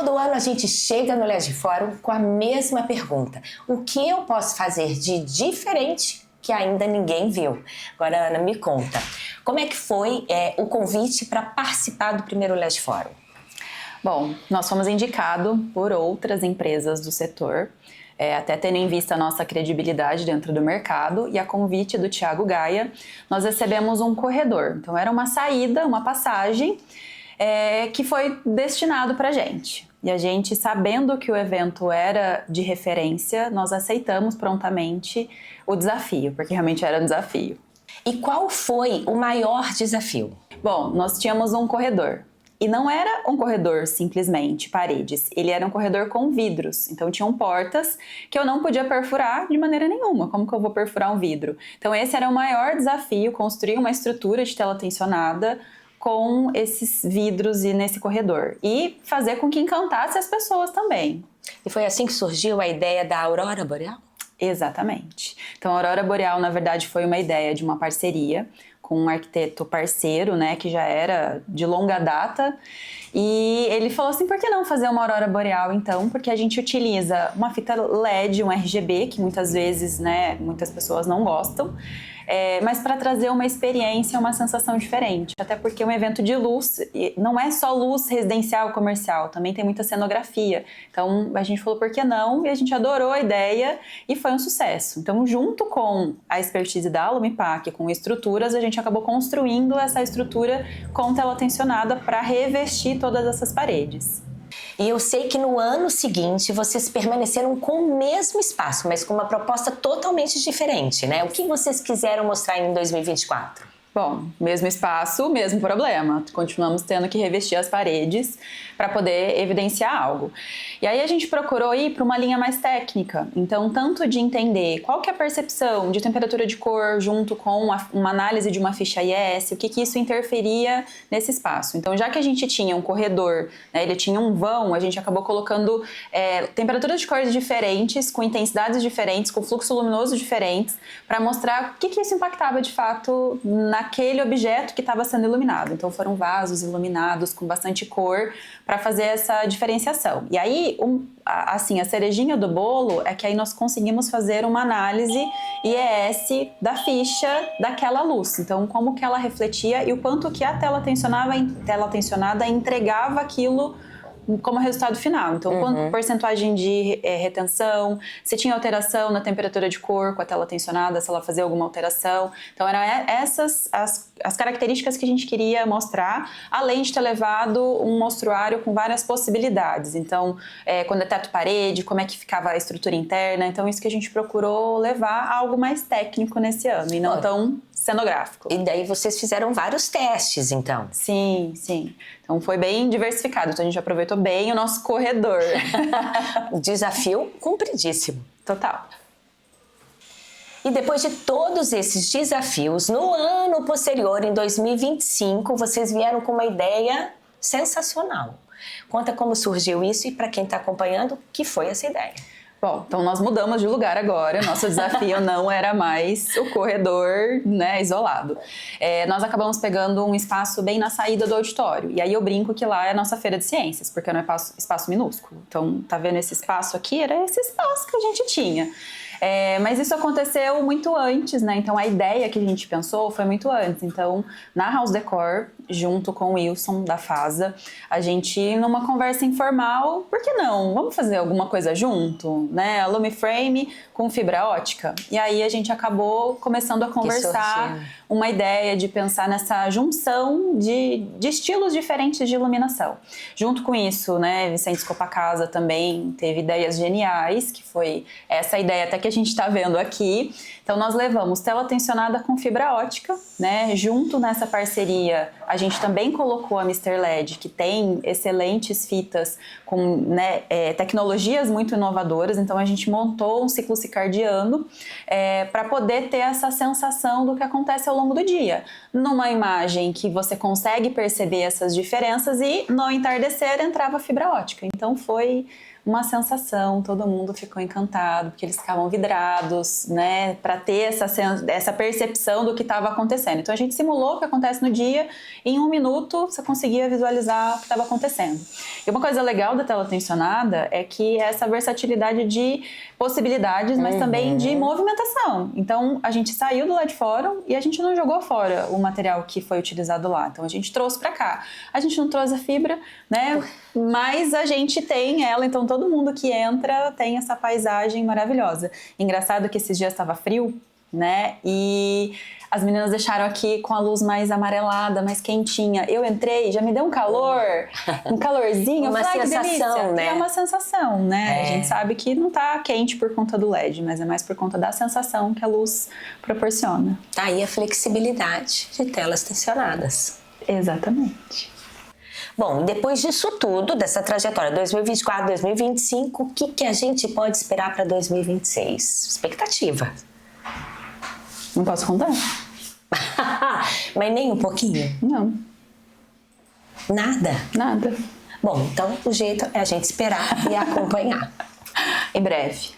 Todo ano a gente chega no LED Fórum com a mesma pergunta: o que eu posso fazer de diferente que ainda ninguém viu? Agora, Ana, me conta, como é que foi o convite para participar do primeiro LED Fórum? Bom, nós fomos indicados por outras empresas do setor, até tendo em vista a nossa credibilidade dentro do mercado, e a convite do Thiago Gaia, nós recebemos um corredor. Então era uma saída, uma passagem que foi destinado para a gente. E a gente, sabendo que o evento era de referência, nós aceitamos prontamente o desafio, porque realmente era um desafio. E qual foi o maior desafio? Bom, nós tínhamos um corredor. E não era um corredor simplesmente paredes, ele era um corredor com vidros. Então tinham portas que eu não podia perfurar de maneira nenhuma. Como que eu vou perfurar um vidro? Então esse era o maior desafio, construir uma estrutura de tela tensionada com esses vidros e nesse corredor. E fazer com que encantasse as pessoas também. E foi assim que surgiu a ideia da Aurora Boreal? Exatamente. Então a Aurora Boreal, na verdade, foi uma ideia de uma parceria com um arquiteto parceiro, né, que já era de longa data, e ele falou assim, por que não fazer uma aurora boreal então? Porque a gente utiliza uma fita LED, um RGB, que muitas vezes, né, muitas pessoas não gostam, mas para trazer uma experiência, uma sensação diferente, até porque um evento de luz não é só luz residencial, comercial, também tem muita cenografia, então a gente falou por que não, e a gente adorou a ideia e foi um sucesso. Então junto com a expertise da Lumipac, com estruturas, a gente acabou construindo essa estrutura com tela tensionada para revestir todas essas paredes. E eu sei que no ano seguinte vocês permaneceram com o mesmo espaço, mas com uma proposta totalmente diferente, né? O que vocês quiseram mostrar em 2024? Bom, mesmo espaço, mesmo problema. Continuamos tendo que revestir as paredes para poder evidenciar algo. E aí a gente procurou ir para uma linha mais técnica. Então, tanto de entender qual que é a percepção de temperatura de cor junto com uma análise de uma ficha IES, o que isso interferia nesse espaço. Então, já que a gente tinha um corredor, né, ele tinha um vão, a gente acabou colocando temperaturas de cores diferentes, com intensidades diferentes, com fluxo luminoso diferentes, para mostrar o que isso impactava de fato naquele objeto que estava sendo iluminado. Então foram vasos iluminados com bastante cor para fazer essa diferenciação. E aí, assim, a cerejinha do bolo é que aí nós conseguimos fazer uma análise IES da ficha daquela luz. Então, como que ela refletia e o quanto que a tela tensionada entregava aquilo como resultado final. Então, quanto porcentagem de retenção, se tinha alteração na temperatura de cor com a tela tensionada, se ela fazia alguma alteração. Então, eram essas as características que a gente queria mostrar, além de ter levado um mostruário com várias possibilidades. Então, quando é teto-parede, como é que ficava a estrutura interna. Então, isso que a gente procurou levar a algo mais técnico nesse ano e não tão cenográfico. E daí vocês fizeram vários testes, então? Sim, sim. Então foi bem diversificado. Então a gente aproveitou bem o nosso corredor. Desafio cumpridíssimo. Total. E depois de todos esses desafios, no ano posterior, em 2025, vocês vieram com uma ideia sensacional. Conta como surgiu isso e para quem está acompanhando, que foi essa ideia. Bom, então nós mudamos de lugar agora, nosso desafio não era mais o corredor, né, isolado. Nós acabamos pegando um espaço bem na saída do auditório, e aí eu brinco que lá é a nossa feira de ciências, porque não é espaço minúsculo. Então, tá vendo esse espaço aqui? Era esse espaço que a gente tinha. Mas isso aconteceu muito antes, né? Então a ideia que a gente pensou foi muito antes. Então, na House Decor, junto com o Wilson da FASA, a gente, numa conversa informal, por que não? Vamos fazer alguma coisa junto, né? A Lumiframe com fibra ótica. E aí a gente acabou começando a conversar uma ideia de pensar nessa junção de estilos diferentes de iluminação. Junto com isso, né, Vicente Scopacasa também teve ideias geniais, que foi essa ideia até que a gente está vendo aqui. Então nós levamos tela tensionada com fibra ótica, né? Junto nessa parceria, a gente também colocou a Mr. LED, que tem excelentes fitas com, né, tecnologias muito inovadoras. Então a gente montou um ciclo circadiano para poder ter essa sensação do que acontece ao longo do dia. Numa imagem que você consegue perceber essas diferenças e no entardecer entrava fibra ótica. Então foi uma sensação, todo mundo ficou encantado, porque eles ficavam vidrados, né, para ter essa percepção do que estava acontecendo. Então a gente simulou o que acontece no dia, e em 1 minuto você conseguia visualizar o que estava acontecendo. E uma coisa legal da tela tensionada é que essa versatilidade de possibilidades, mas também de movimentação. Então a gente saiu do LED Forum e a gente não jogou fora o material que foi utilizado lá. Então a gente trouxe para cá. A gente não trouxe a fibra, né? Mas a gente tem ela, então todo mundo que entra tem essa paisagem maravilhosa. Engraçado que esses dias estava frio, né? E as meninas deixaram aqui com a luz mais amarelada, mais quentinha. Eu entrei, já me deu um calor, um calorzinho. Uma sensação, né? É uma sensação, né? A gente sabe que não tá quente por conta do LED, mas é mais por conta da sensação que a luz proporciona. Tá aí a flexibilidade de telas tensionadas. Exatamente. Bom, depois disso tudo, dessa trajetória 2024, 2025, o que a gente pode esperar para 2026? Expectativa. Não posso contar? Mas nem um pouquinho? Não. Nada? Nada. Bom, então o jeito é a gente esperar e acompanhar. Em breve.